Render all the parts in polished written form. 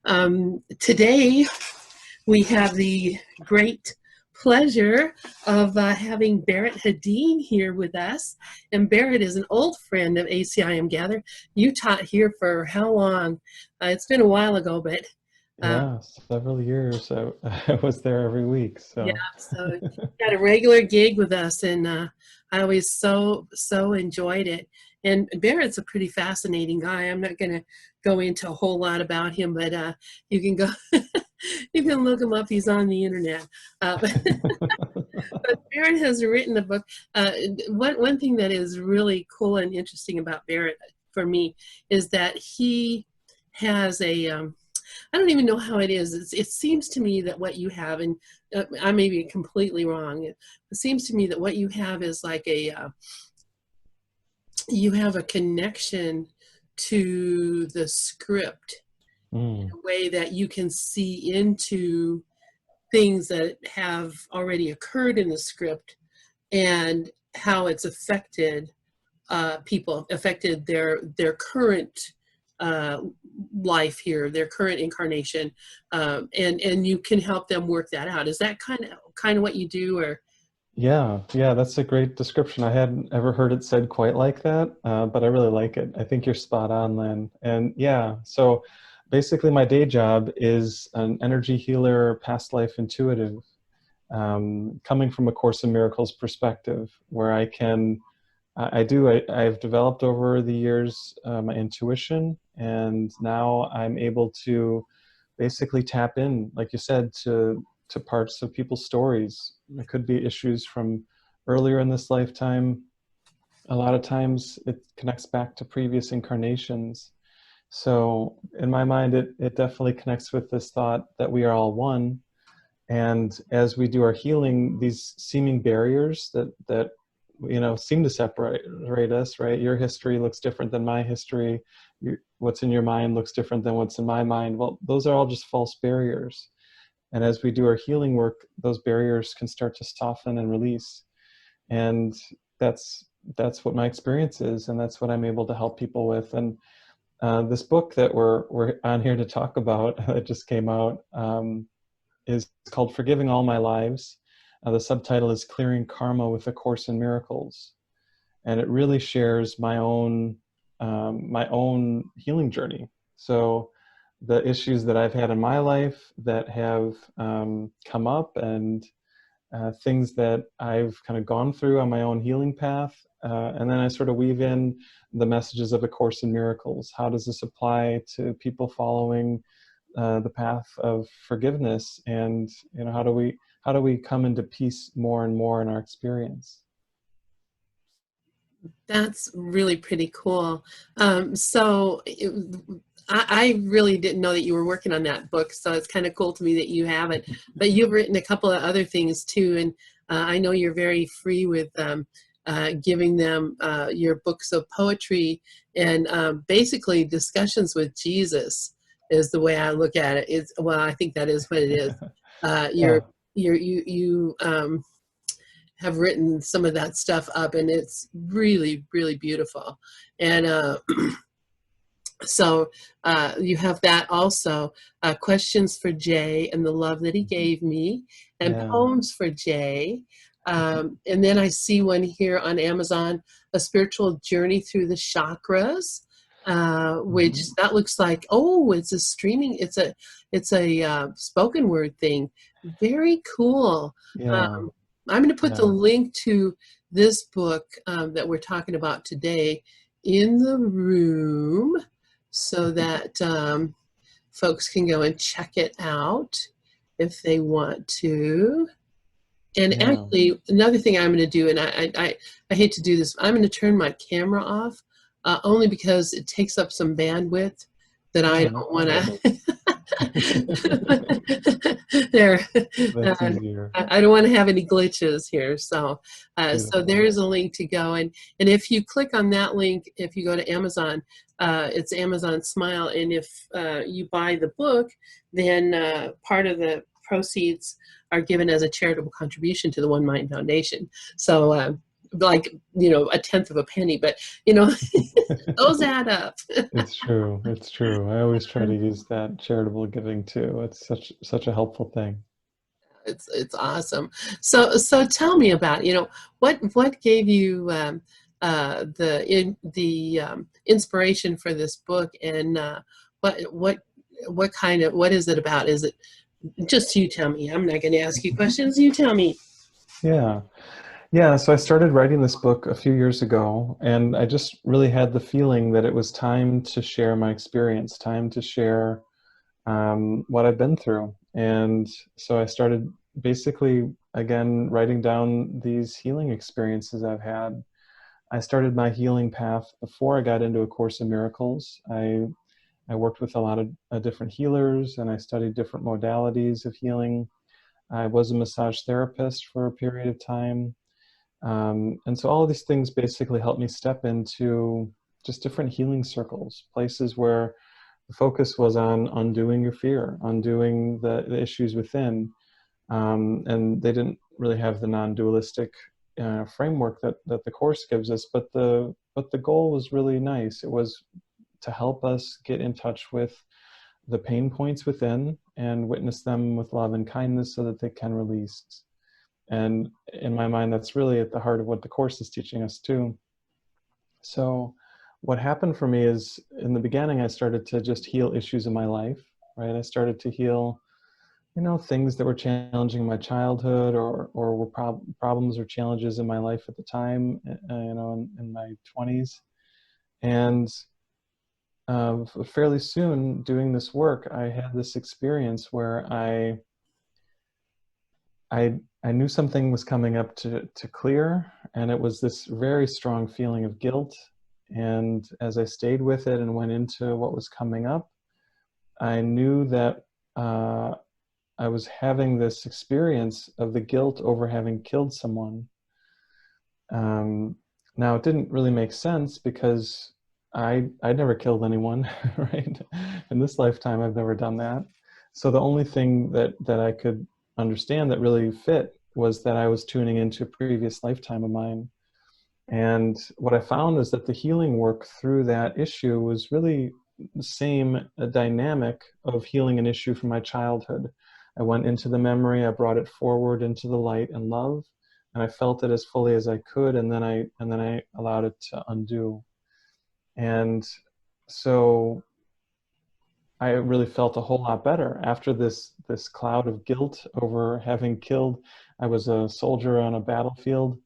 Today, we have the great pleasure of having Barret Hedeen here with us. And Barret is an old friend of ACIM Gather. You taught here for how long? It's been a while ago, but Yeah, several years. I was there every week. yeah, So, so got a regular gig with us, and I always so enjoyed it. And Barrett's a pretty fascinating guy. I'm not going to go into a whole lot about him, but you can go, you can look him up. He's on the internet. But Barret has written a book. One thing that is really cool and interesting about Barret for me is that he has a I don't even know how it is. It seems to me that what you have, and I may be completely wrong. It seems to me that what you have is like you have a connection to the script mm, in a way that you can see into things that have already occurred in the script and how it's affected people, affected their current uh, life here, their current incarnation, and you can help them work that out. Is that kind of what you do, or? yeah, that's a great description. I hadn't ever heard it said quite like that, but I really like it. I think you're spot on, Lynn. And yeah, so basically, my day job is an energy healer, past life intuitive, coming from a Course in Miracles perspective, where I've developed over the years my intuition, and now I'm able to basically tap in, like you said, to parts of people's stories. It could be issues from earlier in this lifetime. A lot of times it connects back to previous incarnations. So in my mind, it definitely connects with this thought that we are all one. And as we do our healing, these seeming barriers that seem to separate us, right? Your history looks different than my history. What's in your mind looks different than what's in my mind. Well, those are all just false barriers. And as we do our healing work, those barriers can start to soften and release. And that's that's what my experience is, and that's what I'm able to help people with. And this book that we're on here to talk about that just came out is called Forgiving All My Lives. The subtitle is Clearing Karma with A Course in Miracles, and it really shares my own healing journey. So the issues that I've had in my life that have come up, and things that I've kind of gone through on my own healing path. And then I sort of weave in the messages of A Course in Miracles. How does this apply to people following the path of forgiveness? And how do we come into peace more and more in our experience? That's really pretty cool. I really didn't know that you were working on that book, so it's kind of cool to me that you have it. But you've written a couple of other things too, and I know you're very free with giving them your books of poetry and basically discussions with Jesus is the way I look at it. Well, I think that is what it is. Yeah. You have written some of that stuff up, and it's really, really beautiful. And so you have that also, questions for Jay and the love that he gave me, and Yeah. poems for Jay. And then I see one here on Amazon, a spiritual journey through the chakras, which Mhm. that looks like, oh, it's a streaming, it's a spoken word thing. Very cool. Yeah. Um, I'm going to put the Yeah. link to this book that we're talking about today in the room so that folks can go and check it out if they want to. And Yeah. actually, another thing I'm going to do, and I hate to do this, I'm going to turn my camera off only because it takes up some bandwidth that I Yeah, no don't want problem. to. There, That's easier. I don't want to have any glitches here. So Beautiful. there's a link to go, and if you click on that link, if you go to Amazon, it's Amazon Smile, and if you buy the book, then part of the proceeds are given as a charitable contribution to the One Mind Foundation. So like, a tenth of a penny, but those add up. It's true. It's true. I always try to use that charitable giving too. It's such a helpful thing. It's awesome. So tell me about, what gave you the inspiration for this book, and what kind of, what is it about? Is it just, you tell me? I'm not going to ask you questions. You tell me. Yeah. Yeah, so I started writing this book a few years ago, and I just really had the feeling that it was time to share my experience, time to share what I've been through. And so I started basically, again, writing down these healing experiences I've had. I started my healing path before I got into A Course in Miracles. I worked with a lot of different healers, and I studied different modalities of healing. I was a massage therapist for a period of time. And so all of these things basically helped me step into just different healing circles, places where the focus was on undoing your fear, undoing the issues within. And they didn't really have the non-dualistic framework that the Course gives us, but the goal was really nice. It was to help us get in touch with the pain points within and witness them with love and kindness so that they can release. And in my mind, that's really at the heart of what the Course is teaching us too. So what happened for me is, in the beginning, I started to just heal issues in my life, right? I started to heal, things that were challenging in my childhood, or were problems or challenges in my life at the time, in my 20s. And fairly soon, doing this work, I had this experience where I knew something was coming up to clear, and it was this very strong feeling of guilt. And as I stayed with it and went into what was coming up, I knew that I was having this experience of the guilt over having killed someone. Now, it didn't really make sense because I never killed anyone, right? In this lifetime, I've never done that. So the only thing that I could understand that really fit was that I was tuning into a previous lifetime of mine. And what I found is that the healing work through that issue was really the same dynamic of healing an issue from my childhood. I went into the memory, I brought it forward into the light and love, and I felt it as fully as I could, and then I allowed it to undo. And so I really felt a whole lot better after this cloud of guilt over having killed. I was a soldier on a battlefield,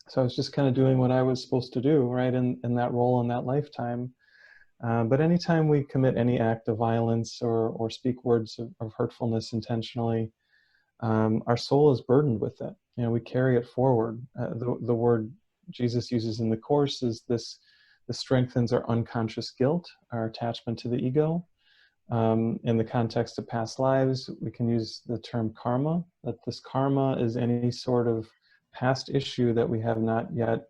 so I was just kind of doing what I was supposed to do, right, in that role in that lifetime. But anytime we commit any act of violence or speak words of hurtfulness intentionally, our soul is burdened with it. We carry it forward. The word Jesus uses in the Course is this strengthens our unconscious guilt, our attachment to the ego. In the context of past lives, we can use the term karma, that this karma is any sort of past issue that we have not yet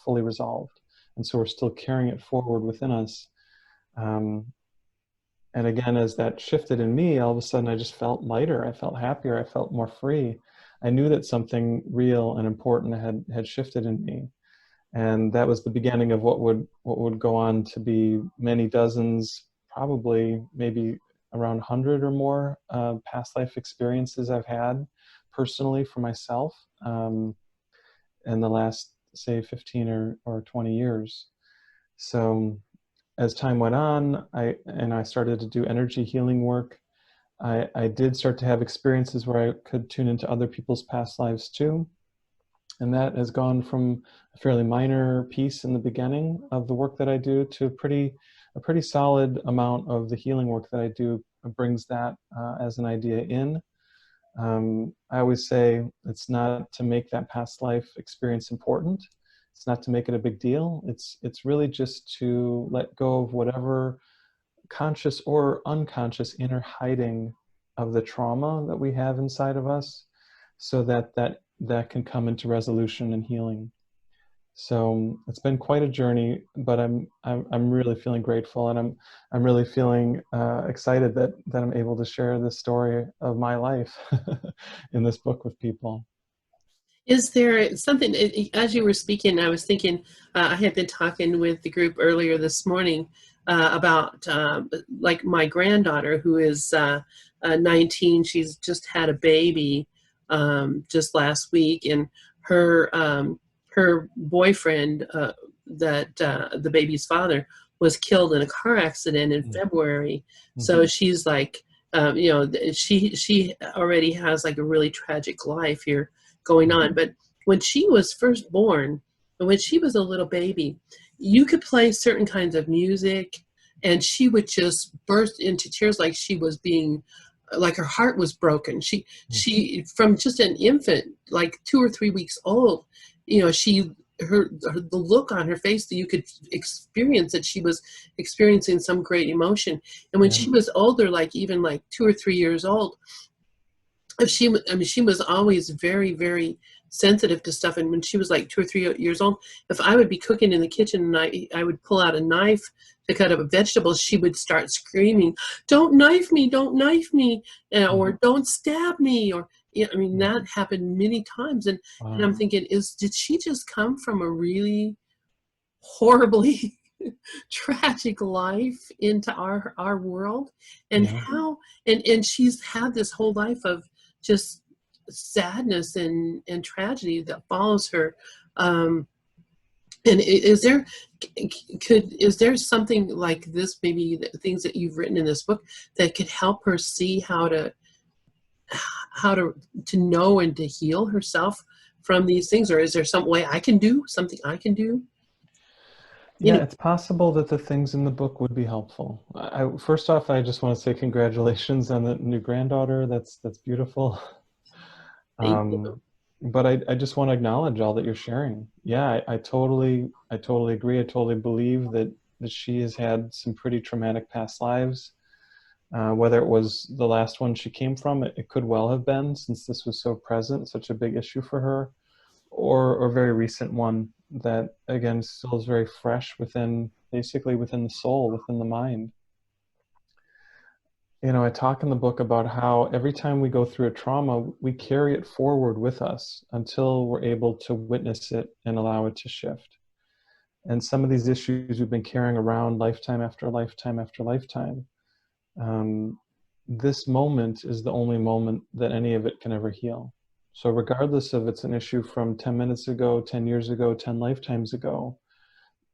fully resolved. And so we're still carrying it forward within us. And again, as that shifted in me, all of a sudden I just felt lighter. I felt happier. I felt more free. I knew that something real and important had shifted in me. And that was the beginning of what would go on to be many dozens, probably maybe around 100 or more past life experiences I've had personally for myself in the last, say, 15 or 20 years. So as time went on, I started to do energy healing work. I did start to have experiences where I could tune into other people's past lives too. And that has gone from a fairly minor piece in the beginning of the work that I do to a pretty solid amount of the healing work that I do brings that as an idea in. I always say it's not to make that past life experience important. It's not to make it a big deal. It's really just to let go of whatever conscious or unconscious inner hiding of the trauma that we have inside of us, so that can come into resolution and healing. So it's been quite a journey, but I'm really feeling grateful, and I'm really feeling excited that I'm able to share this story of my life in this book with people. Is there something, as you were speaking, I was thinking, I had been talking with the group earlier this morning about like my granddaughter who is 19. She's just had a baby just last week, and her boyfriend, the baby's father, was killed in a car accident in February. So Mm-hmm. she's like, she already has like a really tragic life here going on. But when she was first born, and when she was a little baby, you could play certain kinds of music and she would just burst into tears like she was being, like her heart was broken. She from just an infant, like 2 or 3 weeks old, she the look on her face that you could experience that she was experiencing some great emotion. And when Yeah. she was older, like even like 2 or 3 years old, if she, I mean, she was always very, very sensitive to stuff. And when she was like 2 or 3 years old, if I would be cooking in the kitchen and I would pull out a knife to cut up vegetables, she would start screaming, "Don't knife me! Don't knife me!" Or "Don't stab me!" Or, yeah, I mean, that happened many times. And I'm Wow. thinking, did she just come from a really horribly tragic life into our world? And Yeah. how, and she's had this whole life of just sadness and tragedy that follows her. And is there something like this, maybe the things that you've written in this book that could help her see how to know and to heal herself from these things? Or is there some way something I can do? Yeah, it's possible that the things in the book would be helpful. First off, I just want to say congratulations on the new granddaughter. That's beautiful. Thank Um, you. but I just want to acknowledge all that you're sharing. Yeah, I totally agree. I totally believe that she has had some pretty traumatic past lives. Whether it was the last one she came from, it could well have been, since this was so present, such a big issue for her, or a very recent one that again still is very fresh within, basically within the soul, within the mind. I talk in the book about how every time we go through a trauma, we carry it forward with us until we're able to witness it and allow it to shift. And some of these issues we've been carrying around lifetime after lifetime after lifetime. Um, this moment is the only moment that any of it can ever heal. So regardless of it's an issue from 10 minutes ago, 10 years ago, 10 lifetimes ago,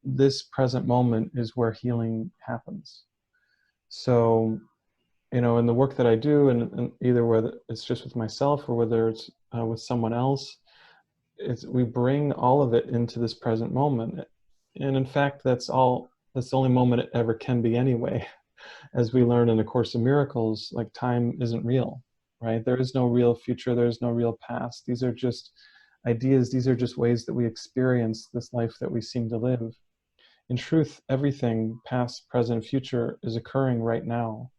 this present moment is where healing happens. So, in the work that I do, and either whether it's just with myself or whether it's with someone else, we bring all of it into this present moment. And in fact, that's the only moment it ever can be anyway. As we learn in A Course in Miracles, like, time isn't real, right? There is no real future. There is no real past. These are just ideas. These are just ways that we experience this life that we seem to live. In truth, everything, past, present, future, is occurring right now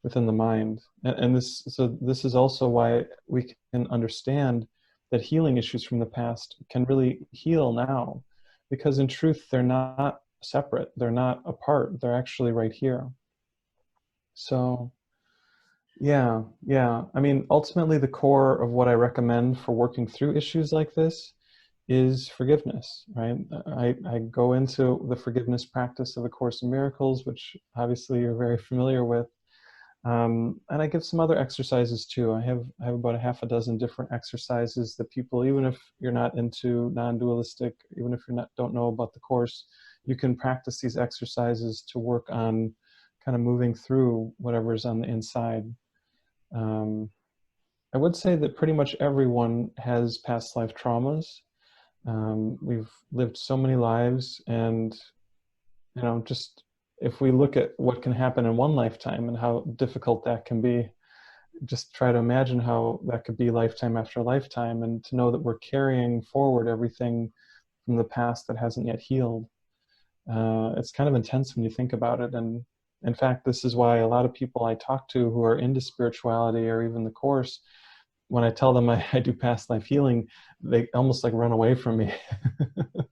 within the mind. And this is also why we can understand that healing issues from the past can really heal now, because in truth, they're not separate. They're not apart. They're actually right here. So yeah. I mean, ultimately, the core of what I recommend for working through issues like this is forgiveness, right? I go into the forgiveness practice of A Course in Miracles, which obviously you're very familiar with. And I give some other exercises too. I have about a half a dozen different exercises that people, even if you're not into non-dualistic, even if you don't know about the Course, you can practice these exercises to work on kind of moving through whatever's on the inside. Um, I would say that pretty much everyone has past life traumas. We've lived so many lives, and just if we look at what can happen in one lifetime and how difficult that can be, just try to imagine how that could be lifetime after lifetime, and to know that we're carrying forward everything from the past that hasn't yet healed. It's kind of intense when you think about it. And in fact, this is why a lot of people I talk to who are into spirituality or even the Course, when I tell them I do past life healing, they almost like run away from me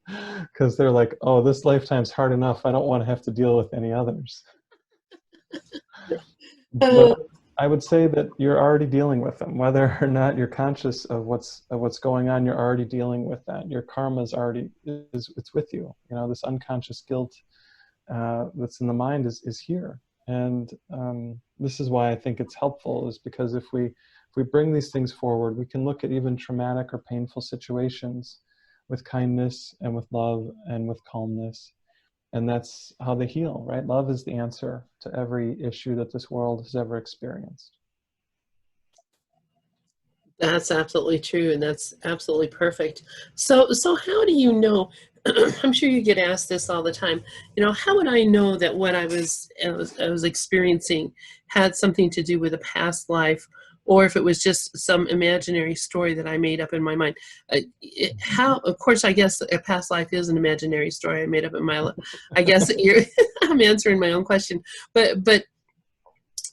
because they're like, "Oh, this lifetime's hard enough. I don't want to have to deal with any others." Uh, But I would say that you're already dealing with them, whether or not you're conscious of what's going on. You're already dealing with that. Your karma is already it's with you. You know, this unconscious guilt that's in the mind is here, and this is why I think it's helpful. Is because if we bring these things forward, we can look at even traumatic or painful situations with kindness and with love and with calmness. And that's how they heal, right? Love is the answer to every issue that this world has ever experienced. That's absolutely true, and that's absolutely perfect. So how do you know? I'm sure you get asked this all the time. You know, how would I know that what I was experiencing had something to do with a past life, or if it was just some imaginary story that I made up in my mind? How? Of course, I guess a past life is an imaginary story I made up in my life. I guess you're. I'm answering my own question, but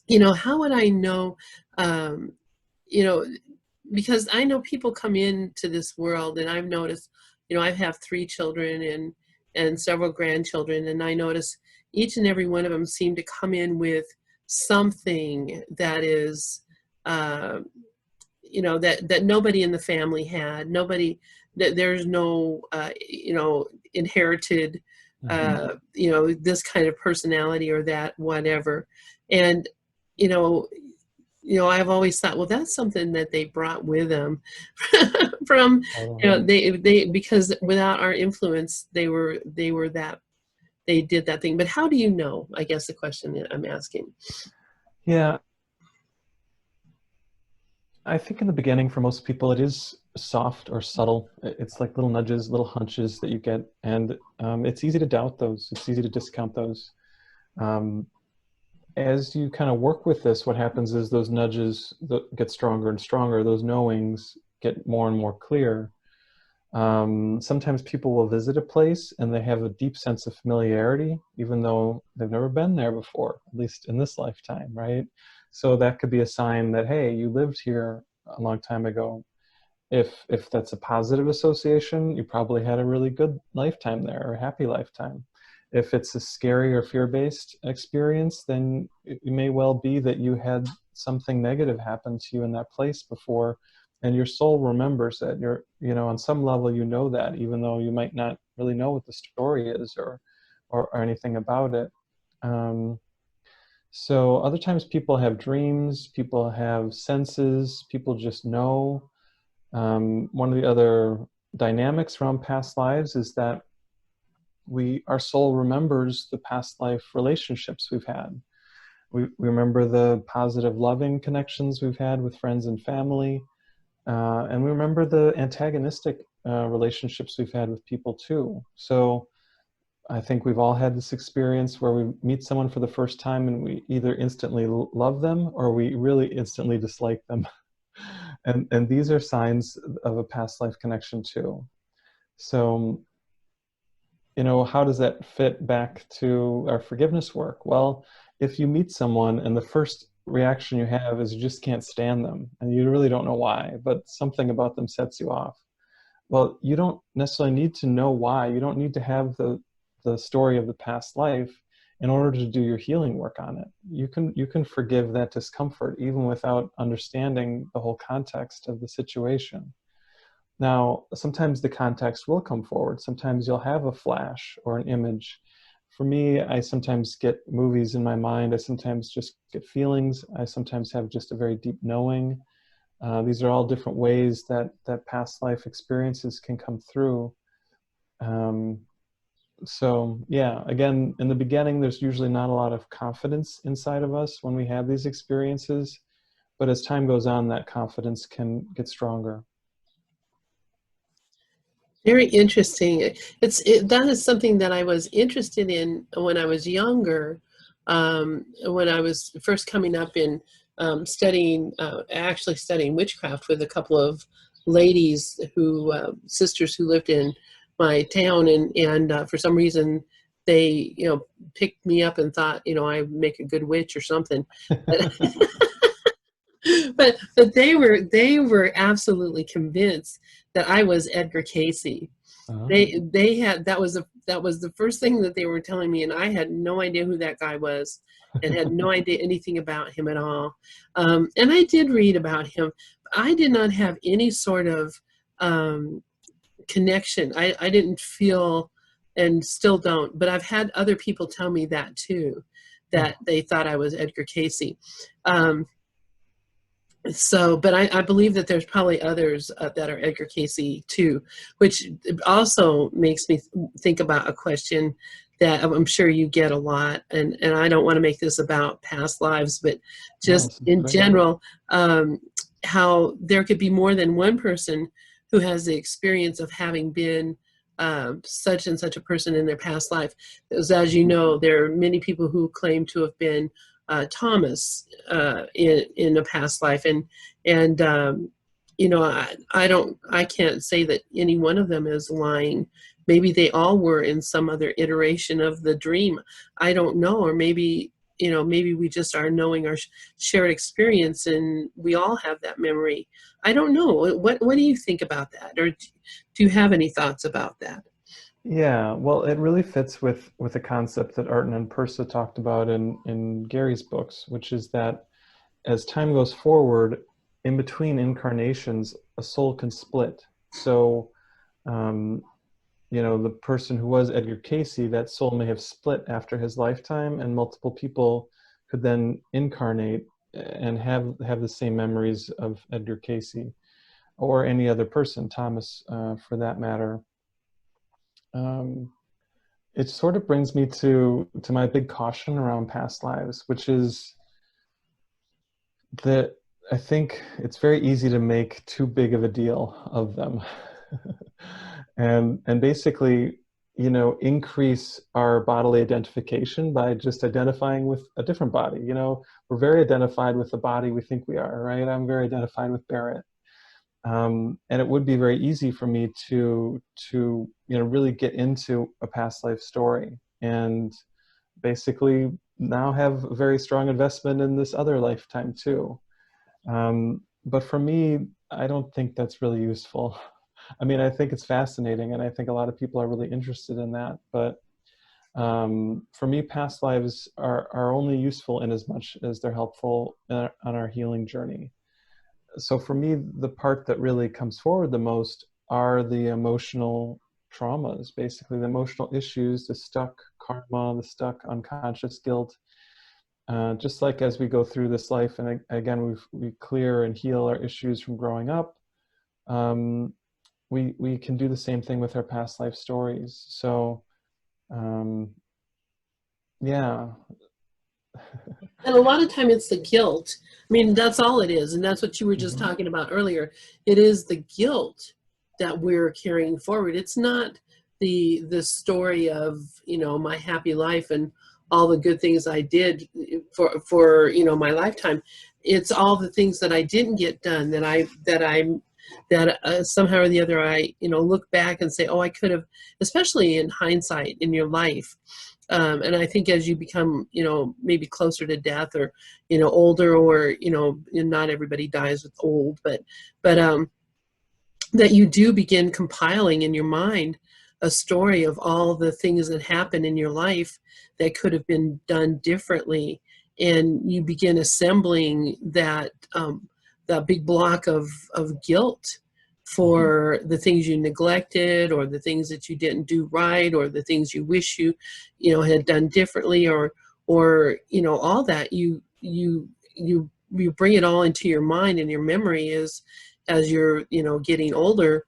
you know, how would I know? You know, because I know people come into this world, and I've noticed, you know, I have 3 children and several grandchildren, and I notice each and every one of them seem to come in with something that is, uh, you know, that nobody in the family had. Nobody, that there's no, you know, inherited, Mm-hmm. you know, this kind of personality or that whatever, and you know, I've always thought, well, that's something that they brought with them from, you know, Totally. they because without our influence, they were that they did that thing. But how do you know? I guess the question that I'm asking. Yeah, I think in the beginning, for most people, it is soft or subtle. It's like little nudges, little hunches that you get, and it's easy to doubt those. It's easy to discount those. Um, as you kind of work with this, what happens is those nudges get stronger and stronger. Those knowings get more and more clear. Sometimes people will visit a place and they have a deep sense of familiarity, even though they've never been there before, at least in this lifetime, right? So that could be a sign that, hey, you lived here a long time ago. If that's a positive association, you probably had a really good lifetime there, or a happy lifetime. If it's a scary or fear-based experience, then it may well be that you had something negative happen to you in that place before, and your soul remembers it. You're, you know, on some level, you know that, even though you might not really know what the story is or anything about it. Um, so other times people have dreams, people have senses, people just know. One of the other dynamics around past lives is that our soul remembers the past life relationships we've had. We remember the positive loving connections we've had with friends and family, and we remember the antagonistic relationships we've had with people too. So I think we've all had this experience where we meet someone for the first time and we either instantly love them or we really instantly dislike them. And these are signs of a past life connection too. So, you know, how does that fit back to our forgiveness work? Well, if you meet someone and the first reaction you have is you just can't stand them and you really don't know why, but something about them sets you off. Well, you don't necessarily need to know why. You don't need to have the story of the past life in order to do your healing work on it. You can forgive that discomfort even without understanding the whole context of the situation. Now, sometimes the context will come forward. Sometimes you'll have a flash or an image. For me, I sometimes get movies in my mind. I sometimes just get feelings. I sometimes have just a very deep knowing. These are all different ways that past life experiences can come through. Um, so yeah, again, in the beginning, there's usually not a lot of confidence inside of us when we have these experiences. But as time goes on, that confidence can get stronger. Very interesting. That is something that I was interested in when I was younger, when I was first coming up in studying, actually studying witchcraft with a couple of ladies who, sisters who lived in my town, and for some reason they, you know, picked me up and thought, you know, I make a good witch or something. But but they were absolutely convinced that I was Edgar Casey. Oh. They had, that was the first thing that they were telling me, and I had no idea who that guy was, and had no idea anything about him at all. And I did read about him. I did not have any sort of connection. I didn't feel, and still don't, but I've had other people tell me that too, Hmm. that they thought I was Edgar Casey. Um, so, but I believe that there's probably others that are Edgar Casey too, which also makes me think about a question that I'm sure you get a lot, and I don't want to make this about past lives, but No, just this is in great. general, how there could be more than one person who has the experience of having been such and such a person in their past life. As you know, there are many people who claim to have been Thomas in a past life, and you know, I can't say that any one of them is lying. Maybe they all were in some other iteration of the dream. I don't know, or maybe, you know, maybe we just are knowing our shared experience, and we all have that memory. I don't know. What do you think about that, or do you have any thoughts about that? Yeah, well, it really fits with a concept that Arten and Persa talked about in Gary's books, which is that as time goes forward, in between incarnations, a soul can split. So, um, you know, the person who was Edgar Casey, that soul may have split after his lifetime, and multiple people could then incarnate and have the same memories of Edgar Casey or any other person, Thomas, for that matter. Um, it sort of brings me to my big caution around past lives, which is that I think it's very easy to make too big of a deal of them. And basically, you know, increase our bodily identification by just identifying with a different body. You know, we're very identified with the body we think we are, right? I'm very identified with Barret. And it would be very easy for me to you know, really get into a past life story and basically now have a very strong investment in this other lifetime too. But for me, I don't think that's really useful. I mean, I think it's fascinating, and I think a lot of people are really interested in that. But for me, past lives are only useful in as much as they're helpful on our healing journey. So for me, the part that really comes forward the most are the emotional traumas, basically the emotional issues, the stuck karma, the stuck unconscious guilt. Just like as we go through this life, and again, we clear and heal our issues from growing up, um, we can do the same thing with our past life stories. So, um, yeah. And a lot of time it's the guilt. I mean, that's all it is. And that's what you were just Hmm. talking about earlier. It is the guilt that we're carrying forward. It's not the story of, you know, my happy life and all the good things I did for, you know, my lifetime. It's all the things that I didn't get done that somehow or the other I, you know, look back and say, oh, I could have, especially in hindsight in your life. And I think as you become, you know, maybe closer to death, or, you know, older, or, you know, not everybody dies with old, but that you do begin compiling in your mind a story of all the things that happen in your life that could have been done differently. And you begin assembling that big block of guilt for the things you neglected, or the things that you didn't do right, or the things you wish you know, had done differently, or, you know, all that you bring it all into your mind and your memory as you're, you know, getting older.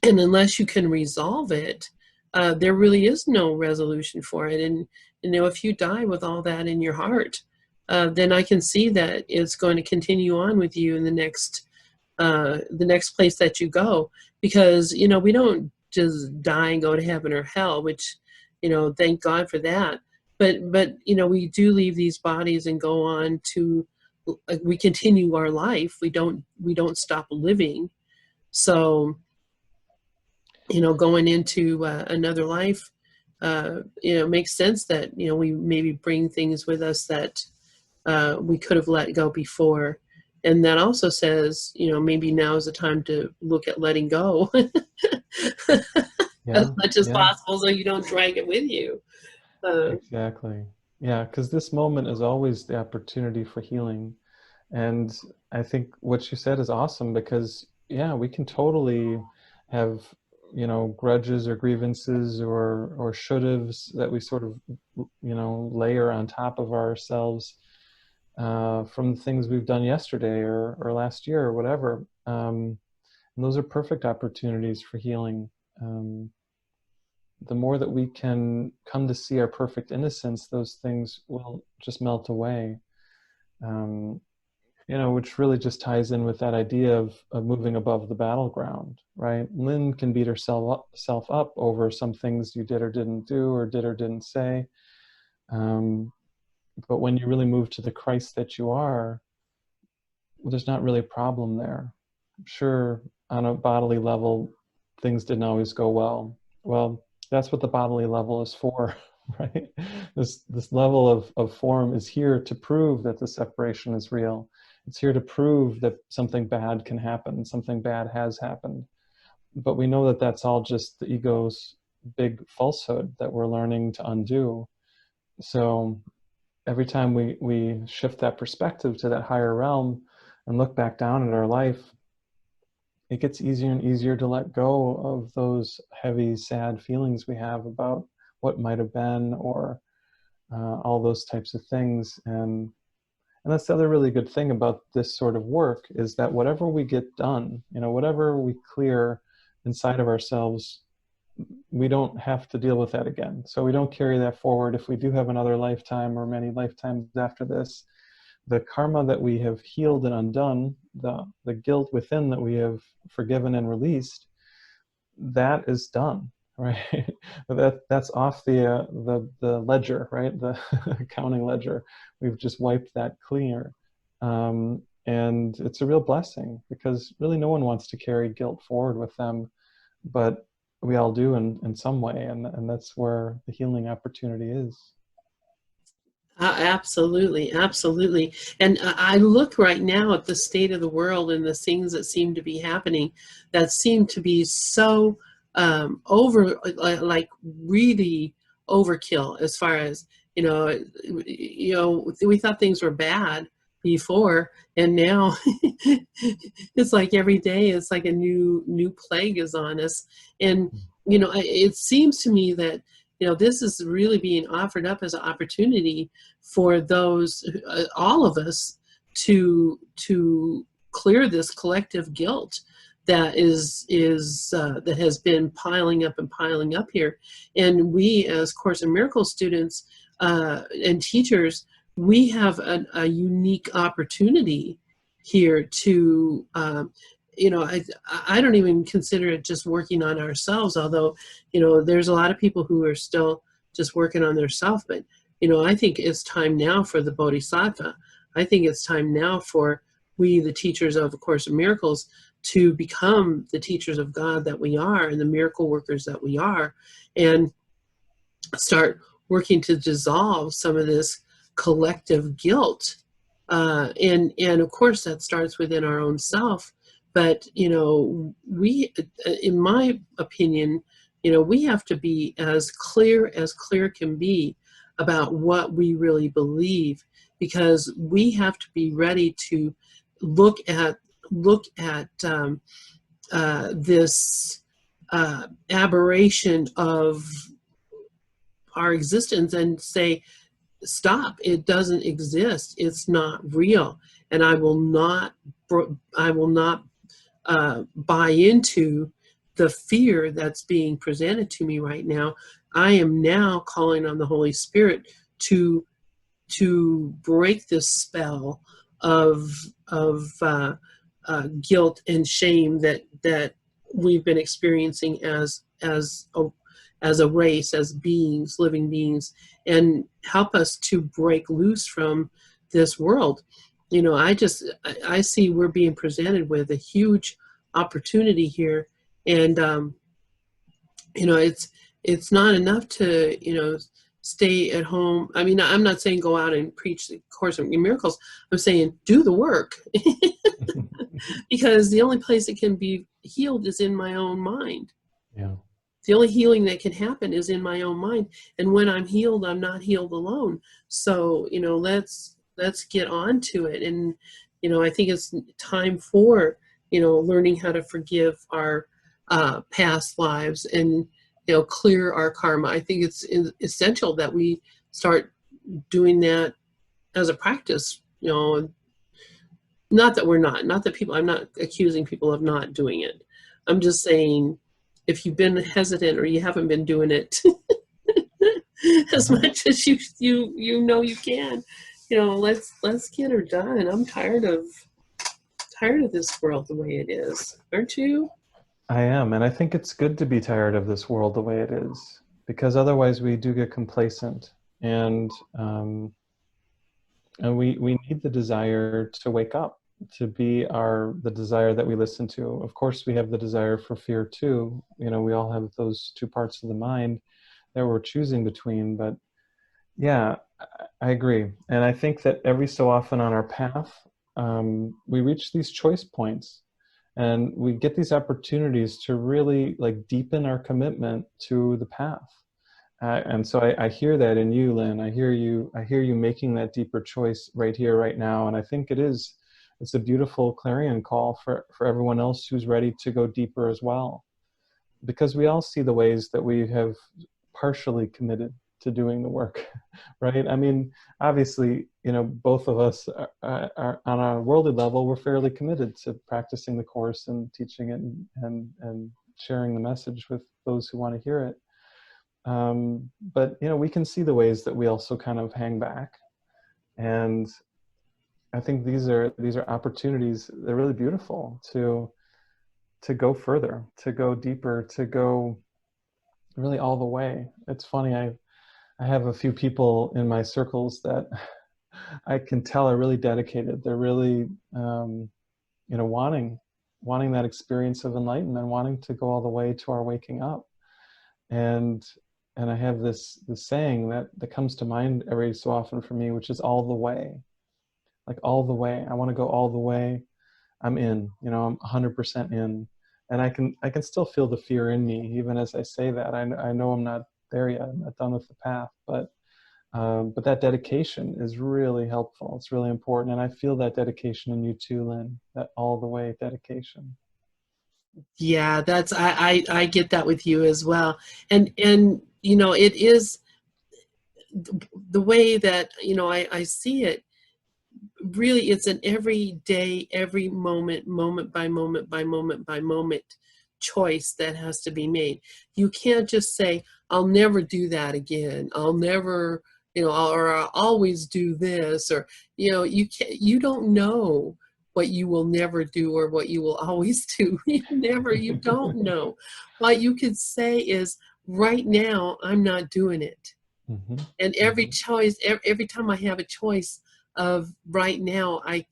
And unless you can resolve it, there really is no resolution for it. And, you know, if you die with all that in your heart, then I can see that it's going to continue on with you in the next place that you go. Because, you know, we don't just die and go to heaven or hell, which, you know, thank God for that. But you know, we do leave these bodies and go on to, we continue our life. We don't stop living. So, you know, going into another life, you know, makes sense that, you know, we maybe bring things with us that we could have let go before. And that also says, maybe now is the time to look at letting go as Yeah, much as yeah, possible so you don't drag it with you. Uh, exactly. Yeah, because this moment is always the opportunity for healing. And I think what you said is awesome because, yeah, we can totally have, grudges or grievances or should-haves that we sort of, layer on top of ourselves from things we've done yesterday or last year or whatever. And those are perfect opportunities for healing. Um, the more that we can come to see our perfect innocence, those things will just melt away. Um, which really just ties in with that idea of moving above the battleground, right? Lynn can beat herself up over some things you did or didn't do or did or didn't say. But when you really move to the Christ that you are, well, there's not really a problem there. Sure, on a bodily level, things didn't always go well. Well, that's what the bodily level is for, right? This level of form is here to prove that the separation is real. It's here to prove that something bad can happen, something bad has happened. But we know that that's all just the ego's big falsehood that we're learning to undo. So every time we shift that perspective to that higher realm and look back down at our life, it gets easier and easier to let go of those heavy, sad feelings we have about what might have been or all those types of things. And that's the other really good thing about this sort of work is that whatever we get done, whatever we clear inside of ourselves, we don't have to deal with that again. So we don't carry that forward. If we do have another lifetime or many lifetimes after this, the karma that we have healed and undone, the guilt within that we have forgiven and released, that is done, right? That's off the ledger, right? The accounting ledger. We've just wiped that clear. And it's a real blessing because really no one wants to carry guilt forward with them, but we all do in some way, and that's where the healing opportunity is. Absolutely, absolutely. And I look right now at the state of the world and the things that seem to be happening that seem to be so like really overkill as far as, we thought things were bad before, and now it's like every day it's like a new plague is on us. And, it seems to me that, this is really being offered up as an opportunity for those, all of us, to clear this collective guilt that that has been piling up and piling up here. And we, as Course in Miracles students and teachers, we have a unique opportunity here to I don't even consider it just working on ourselves, although there's a lot of people who are still just working on their self. But I think it's time now for the Bodhisattva. I think it's time now for we, the teachers of A Course in Miracles, to become the teachers of God that we are and the miracle workers that we are, and start working to dissolve some of this collective guilt. And of course that starts within our own self. But we, in my opinion, we have to be as clear can be about what we really believe, because we have to be ready to look at this aberration of our existence and say, stop, it doesn't exist, it's not real, and I will not buy into the fear that's being presented to me right now. I am now calling on the Holy Spirit to break this spell of guilt and shame that we've been experiencing as a race, as beings, living beings, and help us to break loose from this world. I see we're being presented with a huge opportunity here, and it's not enough to stay at home. I mean, I'm not saying go out and preach the Course in Miracles. I'm saying do the work. Because the only place it can be healed is in my own mind. Yeah. The only healing that can happen is in my own mind. And when I'm healed, I'm not healed alone. So, let's get on to it. And, I think it's time for, learning how to forgive our past lives and, clear our karma. I think it's essential that we start doing that as a practice, not that we're not that people, I'm not accusing people of not doing it. I'm just saying, if you've been hesitant or you haven't been doing it as much as you you can, let's get her done. I'm tired of this world the way it is. Aren't you? I am, and I think it's good to be tired of this world the way it is, because otherwise we do get complacent, and we need the desire to wake up, to be the desire that we listen to. Of course, we have the desire for fear too. We all have those two parts of the mind that we're choosing between. But yeah, I agree. And I think that every so often on our path, we reach these choice points, and we get these opportunities to really deepen our commitment to the path. And so I hear that in you, Lynn. I hear you making that deeper choice right here, right now. And I think it's a beautiful clarion call for everyone else who's ready to go deeper as well. Because we all see the ways that we have partially committed to doing the work, right? I mean, obviously, both of us are on a worldly level, we're fairly committed to practicing the Course and teaching it and sharing the message with those who want to hear it. But we can see the ways that we also kind of hang back, and I think these are opportunities. They're really beautiful to go further, to go deeper, to go really all the way. It's funny, I have a few people in my circles that I can tell are really dedicated. They're really wanting that experience of enlightenment, wanting to go all the way to our waking up. And I have this saying that comes to mind every so often for me, which is all the way. Like all the way. I want to go all the way. I'm in. I'm 100% in. And I can still feel the fear in me, even as I say that. I know I'm not there yet. I'm not done with the path. But that dedication is really helpful. It's really important. And I feel that dedication in you too, Lynn, that all the way dedication. Yeah, I get that with you as well. And it is the way that, I see it. Really, it's an every day, every moment, moment by moment by moment by moment choice that has to be made. You can't just say, I'll never do that again. I'll never, or I'll always do this, or, you don't know what you will never do or what you will always do. You don't know. What you could say is, right now, I'm not doing it. Mm-hmm. And every choice, every time I have a choice of right now, I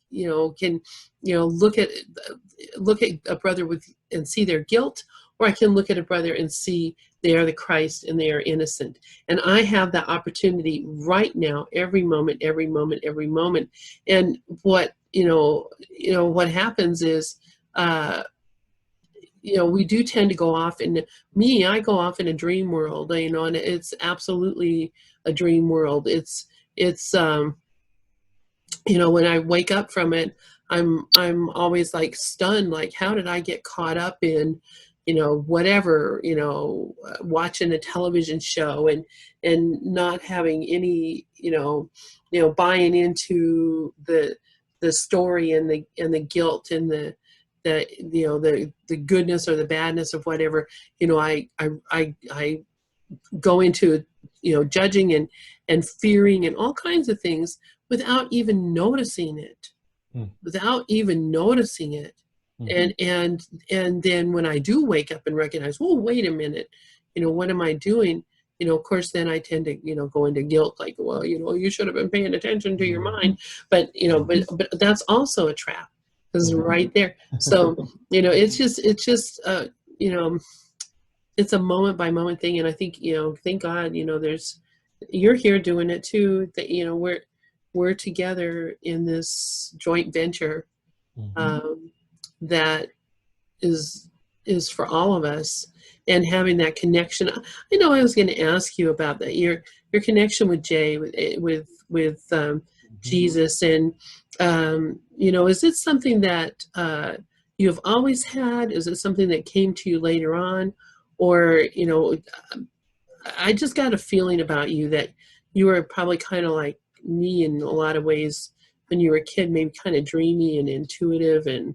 can look at a brother and see their guilt, or I can look at a brother and see they are the Christ and they are innocent. And I have that opportunity right now, every moment, every moment, every moment. And what what happens is, we do tend to go off in I go off in a dream world, and it's absolutely a dream world. It's when I wake up from it, I'm always stunned, how did I get caught up in, whatever, watching a television show and not having any, buying into the story and the guilt and the goodness or the badness of whatever, I go into, judging and fearing and all kinds of things without even noticing it, Mm-hmm. And then when I do wake up and recognize, well, wait a minute, what am I doing? Of course, then I tend to, go into guilt, well, you should have been paying attention to your mind. But, but that's also a trap, because right there. So, it's just, it's a moment by moment thing. And I think, thank God, there's, you're here doing it too. That, you know, we're together in this joint venture, Hmm. um, that is is for all of us, and having that connection. I know I was going to ask you about that, your connection with Jay, with Hmm. Jesus, and you know, is it something that you've always had? Is it something that came to you later on, or you know, I just got a feeling about you that you were probably kind of like me in a lot of ways when you were a kid, maybe kind of dreamy and intuitive and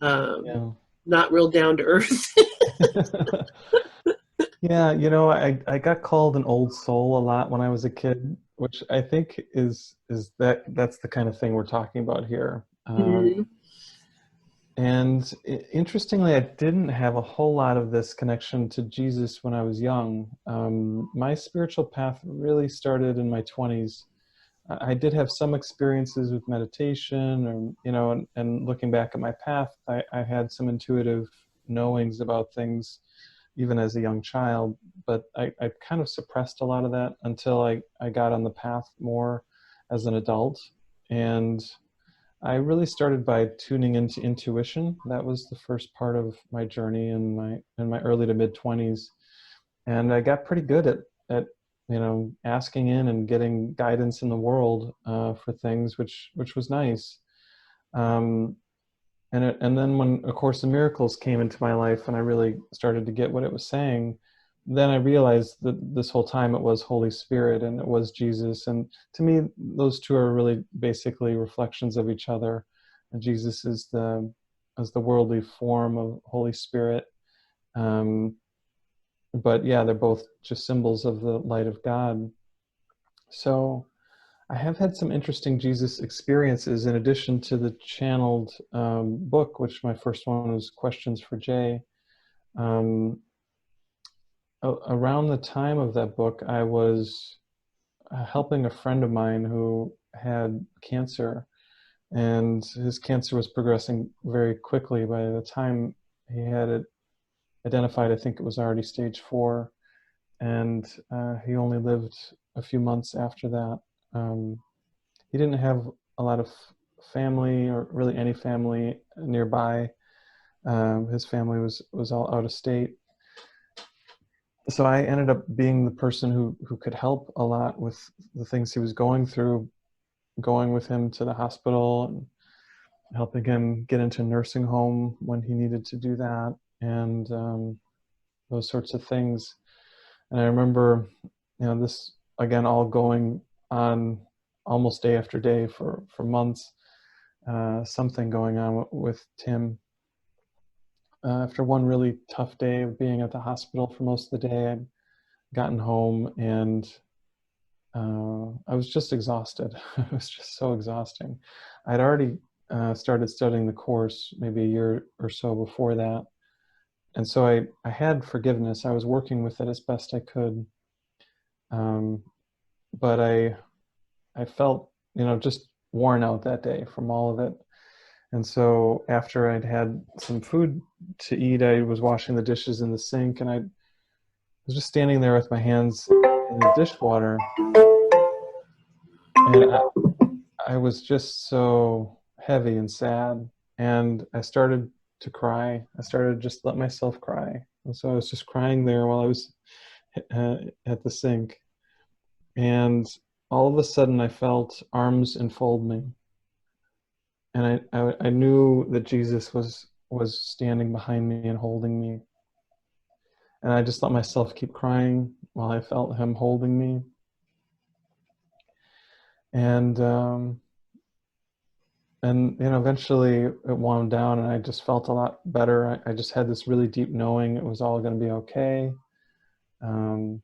um, Yeah. not real down to earth. Yeah, I got called an old soul a lot when I was a kid, which I think is that's the kind of thing we're talking about here. Mhm. And interestingly, I didn't have a whole lot of this connection to Jesus when I was young. My spiritual path really started in my 20s. I did have some experiences with meditation, or and looking back at my path, I had some intuitive knowings about things even as a young child, but I kind of suppressed a lot of that until I got on the path more as an adult. And I really started by tuning into intuition. That was the first part of my journey in my early to mid 20s, and I got pretty good at asking in and getting guidance in the world for things, which was nice. Um, and then when A Course in Miracles came into my life and I really started to get what it was saying, then I realized that this whole time it was Holy Spirit and it was Jesus. And to me, those two are really basically reflections of each other. And Jesus is the worldly form of Holy Spirit. Um, but yeah, they're both just symbols of the light of God. So I have had some interesting Jesus experiences in addition to the channeled book, which my first one was Questions for Jay. Um, Around the time of that book, I was helping a friend of mine who had cancer, and his cancer was progressing very quickly. By the time he had it identified, I think it was already stage 4, and he only lived a few months after that. Um, he didn't have a lot of family or really any family nearby. His family was all out of state. So I ended up being the person who could help a lot with the things he was going through, going with him to the hospital and helping him get into a nursing home when he needed to do that, and those sorts of things. And I remember, this again all going on almost day after day for months. Something going on with Tim. After one really tough day of being at the hospital for most of the day, I'd gotten home and I was just exhausted. It was just so exhausting. I'd already started studying the course maybe a year or so before that. And so I had forgiveness. I was working with it as best I could. Um, but I felt, just worn out that day from all of it. And so after I'd had some food to eat, I was washing the dishes in the sink, and I was just standing there with my hands in the dishwater, and I was just so heavy and sad, and I started to cry. I started to just let myself cry. And so I was just crying there while I was uh, at the sink, and all of a sudden I felt arms enfold me, and I knew that Jesus was standing behind me and holding me. And I just let myself keep crying while I felt him holding me. And eventually it wound down, and I just felt a lot better. I just had this really deep knowing it was all going to be okay. Um,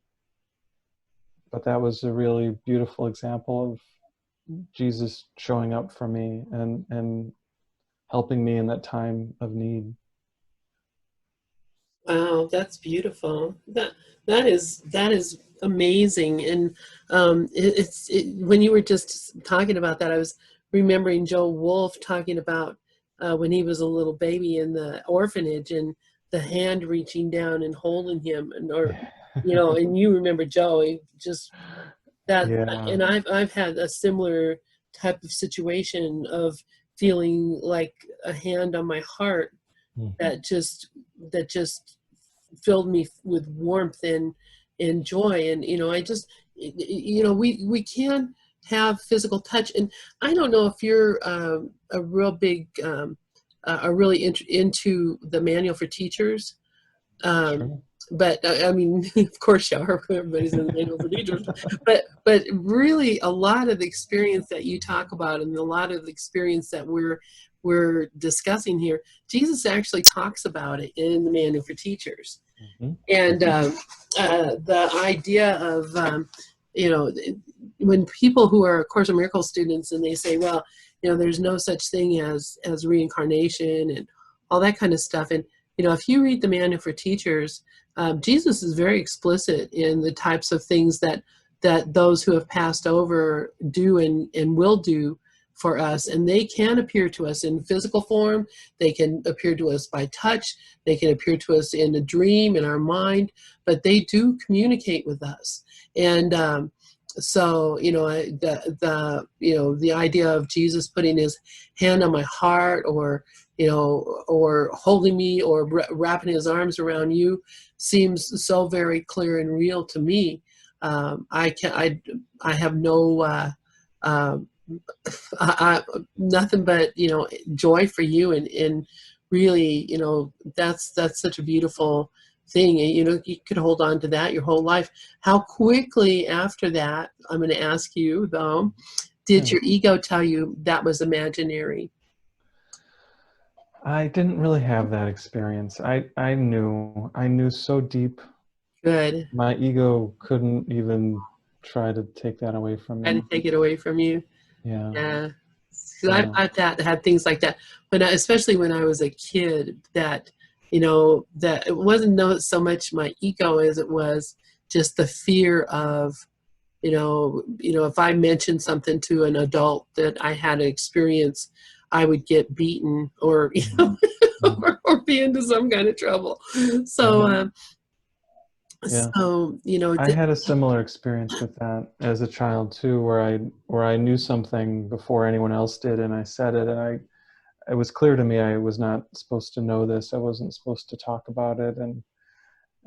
but that was a really beautiful example of Jesus showing up for me and helping me in that time of need. Wow, that's beautiful. That is amazing. And when you were just talking about that, I was remembering Joe Wolf talking about when he was a little baby in the orphanage and the hand reaching down and holding him, and or Yeah. you know, and you remember Joe, he just That, Yeah. and I've had a similar type of situation of feeling like a hand on my heart Mhm. that just filled me with warmth and joy. And I just, we can have physical touch. And I don't know if you're a real big are really into the manual for teachers. um, Sure. but I mean, of course you are. Everybody's in the manual for teachers. But really, a lot of the experience that you talk about, and a lot of the experience that we're discussing here, Jesus actually talks about it in the manual for teachers. Mhm. And the idea of you know when people who are Course in Miracles students, and they say, well, there's no such thing as reincarnation and all that kind of stuff. And if you read the manual for teachers, Jesus is very explicit in the types of things that those who have passed over do and will do for us. And they can appear to us in physical form. They can appear to us by touch. They can appear to us in a dream, in our mind, but they do communicate with us. And so, the idea of Jesus putting his hand on my heart, or holding me, or wrapping his arms around you, seems so very clear and real to me. I have no um, nothing but joy for you, and really, that's such a beautiful thing. And you could hold on to that your whole life. How quickly after that, I'm going to ask you though, did Yeah. your ego tell you that was imaginary? I didn't really have that experience. I knew so deep. Good. My ego couldn't even try to take that away from I had me. to take it away from you. Yeah. Yeah. 'Cause Yeah. I've had things like that especially when I was a kid, that that it wasn't so much my ego as it was just the fear of if I mentioned something to an adult that I had an experience, I would get beaten, or Mhm. Mhm. or be into some kind of trouble. So Yeah. Yeah. so I had a similar experience with that as a child too, where I knew something before anyone else did, and I said it, and it was clear to me I was not supposed to know this. I wasn't supposed to talk about it,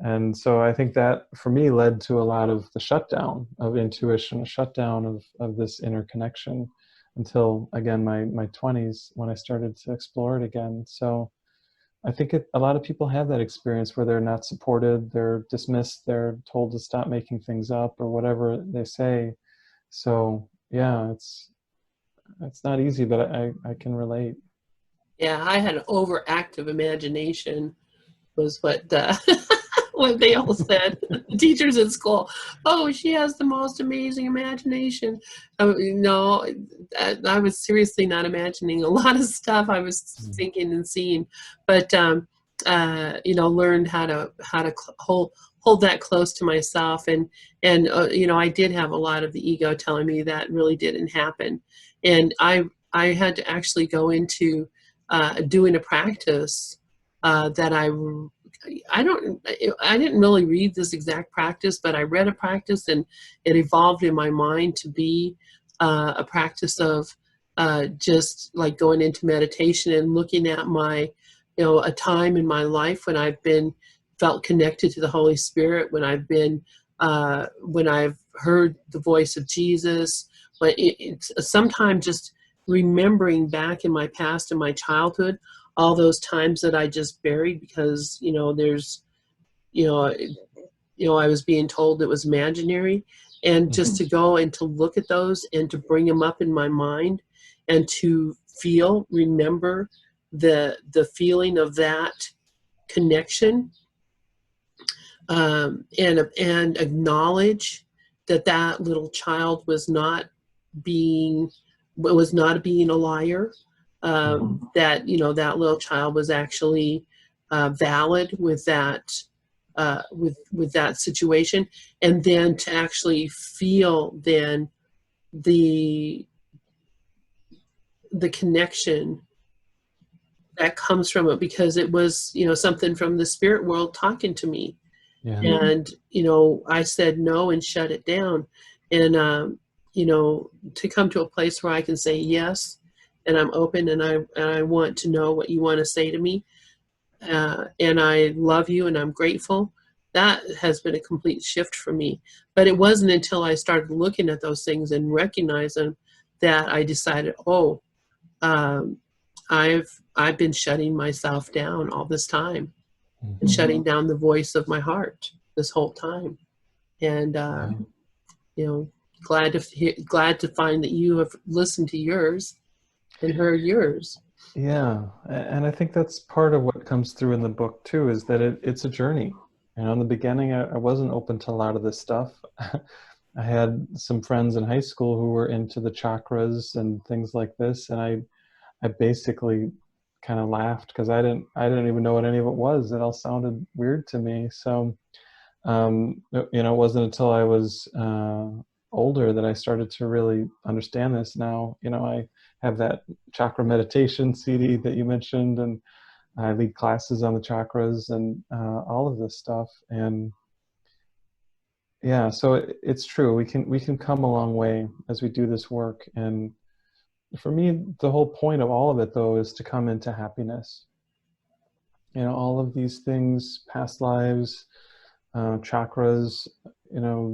and so I think that for me led to a lot of the shutdown of intuition, a shutdown of this inner connection, until again my 20s, when I started to explore it again. So I think a lot of people have that experience where they're not supported, they're dismissed, they're told to stop making things up or whatever they say. So yeah, it's not easy, but I can relate. yeah, I had an overactive imagination, was what what they all said. The teachers at school, oh, she has the most amazing imagination. No, I was seriously not imagining a lot of stuff. I was Mm. thinking and seeing, but learned how to hold that close to myself. And I did have a lot of the ego telling me that really didn't happen. And I had to actually go into doing a practice that I didn't really read this exact practice, but I read a practice, and it evolved in my mind to be a practice of just like going into meditation and looking at a time in my life when I've been felt connected to the Holy Spirit, when I've heard the voice of Jesus, but it's sometimes just remembering back in my past and my childhood, all those times that I just buried because there's you know I was being told it was imaginary, and just Mhm. to go and to look at those and to bring them up in my mind, and to remember the feeling of that connection, and acknowledge that that little child was not being a liar, Mhm. that that little child was actually valid with that situation. And then to actually feel then the the connection that comes from it, because it was something from the spirit world talking to me. Yeah. And I said no and shut it down. And, to come to a place where I can say yes, and I'm open, and I want to know what you want to say to me, and I love you and I'm grateful. That has been a complete shift for me. But it wasn't until I started looking at those things and recognizing them that I decided, oh, um, I've been shutting myself down all this time, and Hmm. shutting down the voice of my heart this whole time. And Yeah. you know, glad to find that you have listened to yours and heard yours. Yeah, and I think that's part of what comes through in the book too, is that it's a journey. In the beginning, I wasn't open to a lot of this stuff. I had some friends in high school who were into the chakras and things like this, and I basically kind of laughed because I didn't even know what any of it was. It all sounded weird to me. So it wasn't until I was older that I started to really understand this. Now, I have that chakra meditation CD that you mentioned, and I lead classes on the chakras and all of this stuff. And yeah, so it's true. We can come a long way as we do this work. And for me, the whole point of all of it, though, is to come into happiness. All of these things, past lives, chakras,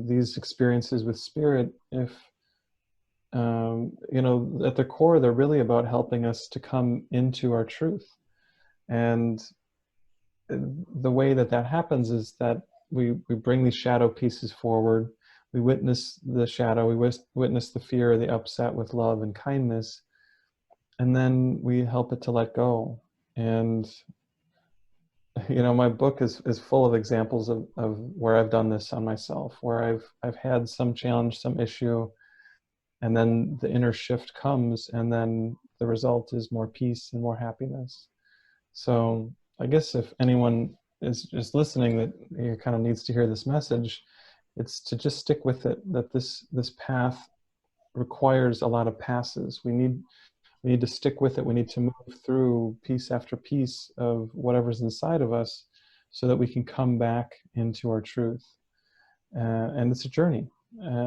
these experiences with spirit, if, at the core, they're really about helping us to come into our truth. And the way that that happens is that we bring these shadow pieces forward. We witness the shadow, we witness the fear, the upset with love and kindness, and then we help it to let go. And my book is full of examples of where I've done this on myself, where I've had some challenge, some issue, and then the inner shift comes, and then the result is more peace and more happiness. So I guess if anyone is just listening that kind of needs to hear this message, it's to just stick with it, that this path requires a lot of passes. We need to stick with it. We need to move through piece after piece of whatever's inside of us so that we can come back into our truth. And it's a journey.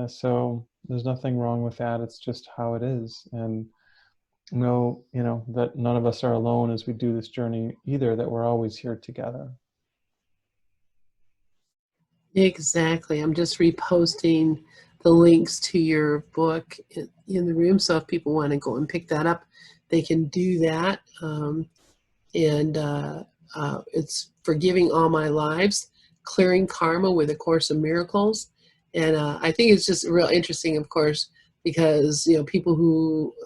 So there's nothing wrong with that. It's just how it is. And know, that none of us are alone as we do this journey either, that we're always here together. Exactly. I'm just reposting the links to your book in the room. So if people want to go and pick that up, they can do that. And it's Forgiving All My Lives, Clearing Karma with A Course in Miracles. And I think it's just real interesting, of course, because a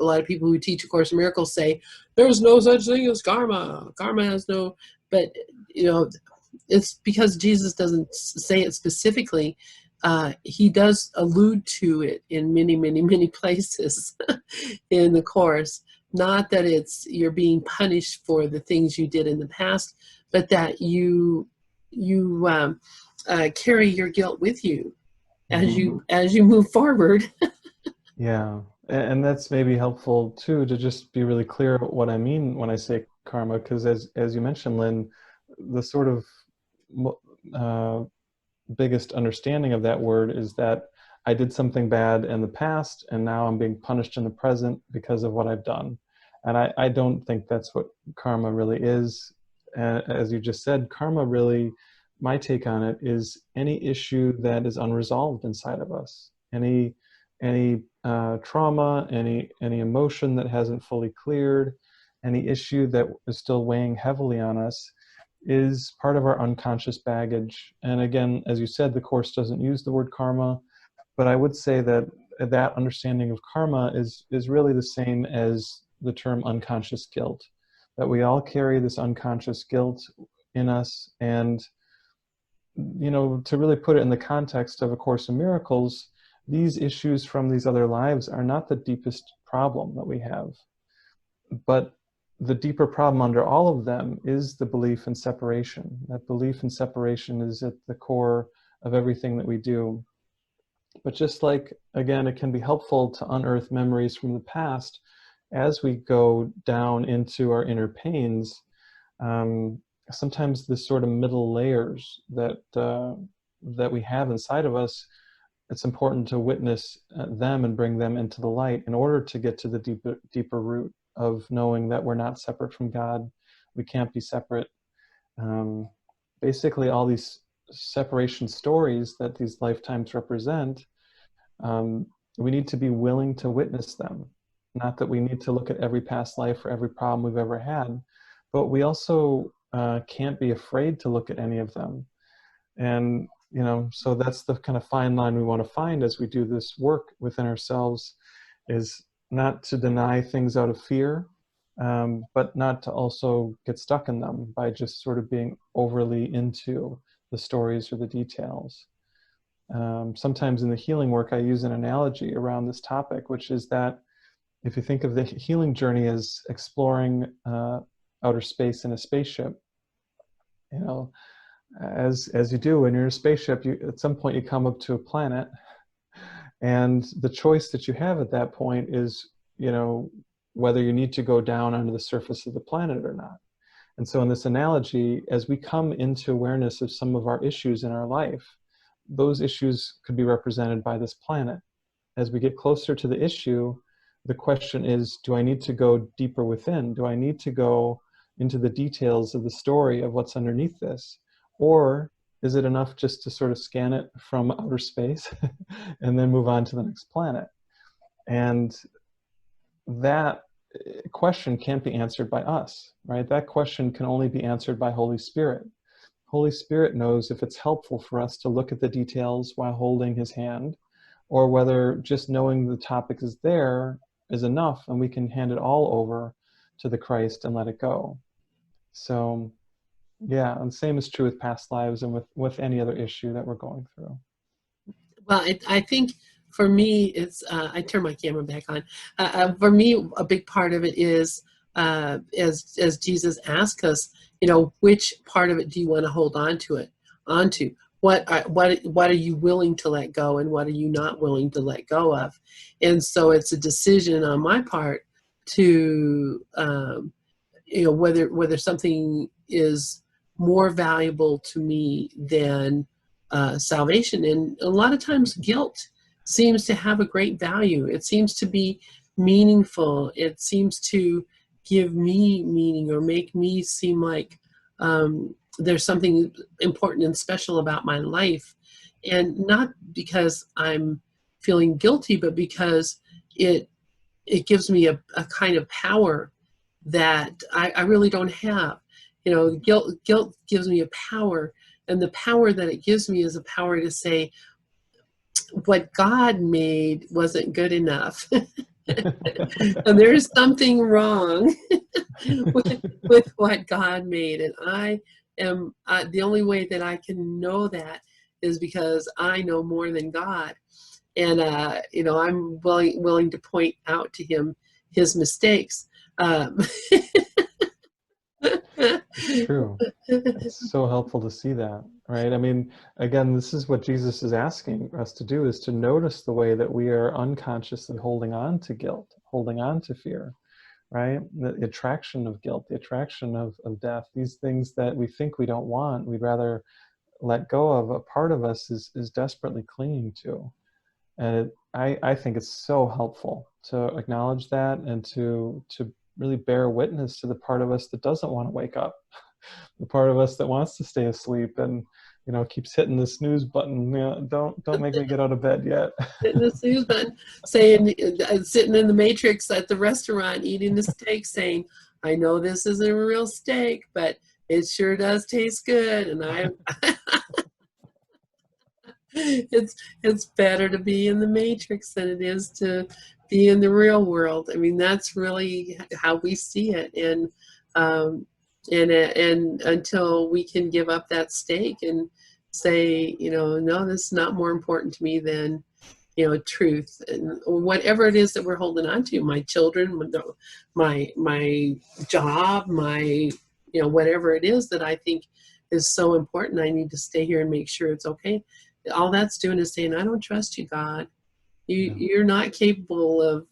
lot of people who teach A Course in Miracles say there's no such thing as karma. Karma has no, but you know, it's because Jesus doesn't say it specifically. He does allude to it in many, many, many places in the Course. Not that you're being punished for the things you did in the past, but that you carry your guilt with you as Hmm. you move forward. Yeah. And that's maybe helpful too, to just be really clear what I mean when I say karma, because as you mentioned, Lynn, the sort of uh, biggest understanding of that word is that I did something bad in the past and now I'm being punished in the present because of what I've done. And I don't think that's what karma really is. As you just said, karma really, my take on it is any issue that is unresolved inside of us, any trauma, any emotion that hasn't fully cleared, any issue that is still weighing heavily on us, is part of our unconscious baggage. And again, as you said, the Course doesn't use the word karma, but I would say that that understanding of karma is really the same as the term unconscious guilt, that we all carry this unconscious guilt in us. And to really put it in the context of A Course in Miracles, these issues from these other lives are not the deepest problem that we have, but the deeper problem under all of them is the belief in separation. That belief in separation is at the core of everything that we do. But just like, again, it can be helpful to unearth memories from the past as we go down into our inner pains. Sometimes the sort of middle layers that we have inside of us it's important to witness them and bring them into the light in order to get to the deeper root of knowing that we're not separate from God. We can't be separate. Basically, all these separation stories that these lifetimes represent, we need to be willing to witness them. Not that we need to look at every past life or every problem we've ever had, but we also can't be afraid to look at any of them. And, so that's the kind of fine line we want to find as we do this work within ourselves, is not to deny things out of fear, but not to also get stuck in them by just sort of being overly into the stories or the details. Sometimes in the healing work, I use an analogy around this topic, which is that if you think of the healing journey as exploring outer space in a spaceship, as you do when you're in a spaceship, at some point you come up to a planet, and the choice that you have at that point is, whether you need to go down onto the surface of the planet or not. And so in this analogy, as we come into awareness of some of our issues in our life, those issues could be represented by this planet. As we get closer to the issue, the question is, do I need to go deeper within? Do I need to go into the details of the story of what's underneath this? Or is it enough just to sort of scan it from outer space and then move on to the next planet? And that question can't be answered by us, right? That question can only be answered by Holy Spirit. Holy Spirit knows if it's helpful for us to look at the details while holding his hand, or whether just knowing the topic is there is enough and we can hand it all over to the Christ and let it go. So yeah, and the same is true with past lives and with any other issue that we're going through. Well, I think for me, it's, I turn my camera back on. For me, a big part of it is, as Jesus asked us, which part of it do you want to hold onto? What are you willing to let go, and what are you not willing to let go of? And so it's a decision on my part to, whether something is more valuable to me than salvation. And a lot of times guilt seems to have a great value. It seems to be meaningful. It seems to give me meaning or make me seem like there's something important and special about my life. And not because I'm feeling guilty, but because it gives me a kind of power that I really don't have. Guilt gives me a power, and the power that it gives me is a power to say, what God made wasn't good enough. And there's something wrong with what God made. And I am, the only way that I can know that is because I know more than God. And, I'm willing to point out to him his mistakes. It's true. It's so helpful to see that, right? I mean, again, this is what Jesus is asking us to do, is to notice the way that we are unconsciously holding on to guilt, holding on to fear, right? The attraction of guilt, the attraction of death, these things that we think we don't want, we'd rather let go of. A part of us is desperately clinging to. And I think it's so helpful to acknowledge that and to really bear witness to the part of us that doesn't want to wake up, the part of us that wants to stay asleep and keeps hitting the snooze button. Don't make me get out of bed yet. Hitting the snooze button, saying, sitting in the Matrix at the restaurant eating the steak, saying, I know this isn't a real steak, but it sure does taste good. And it's better to be in the Matrix than it is to be in the real world. I mean, that's really how we see it. And until we can give up that steak and say, no, this is not more important to me than, truth, and whatever it is that we're holding on to, my children, my job, my, whatever it is that I think is so important, I need to stay here and make sure it's okay. All that's doing is saying, I don't trust you, God. You're not capable of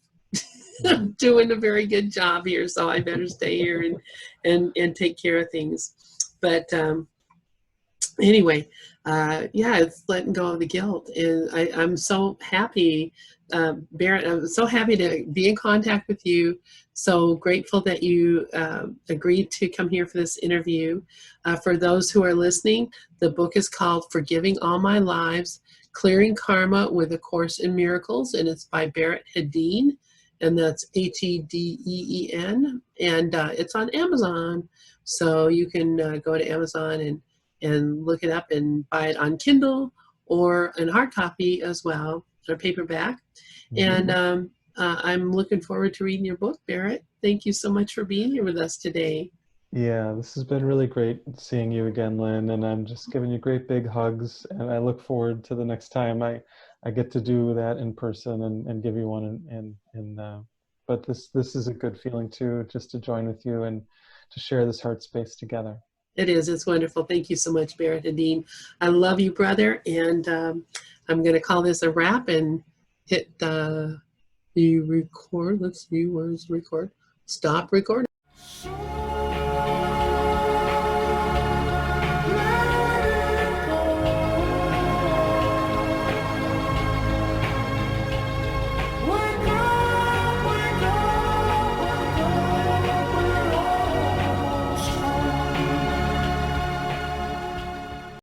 doing a very good job here, so I better stay here and take care of things. But anyway, yeah, it's letting go of the guilt. And I'm so happy, Barret, I'm so happy to be in contact with you. So grateful that you agreed to come here for this interview. For those who are listening, the book is called Forgiving All My Lives, Clearing Karma with A Course in Miracles, and it's by Barret Hedeen, and that's Hedeen, and it's on Amazon. So you can go to Amazon and look it up and buy it on Kindle or in hard copy as well, or paperback. And I'm looking forward to reading your book, Barret. Thank you so much for being here with us today. Yeah, this has been really great seeing you again, Lynn, and I'm just giving you great big hugs, and I look forward to the next time I get to do that in person and give you one. But this is a good feeling too, just to join with you and to share this heart space together. It is. It's wonderful. Thank you so much, Barret Hedeen. I love you, brother. And I'm going to call this a wrap and hit the record. Let's see, where's record? Stop recording.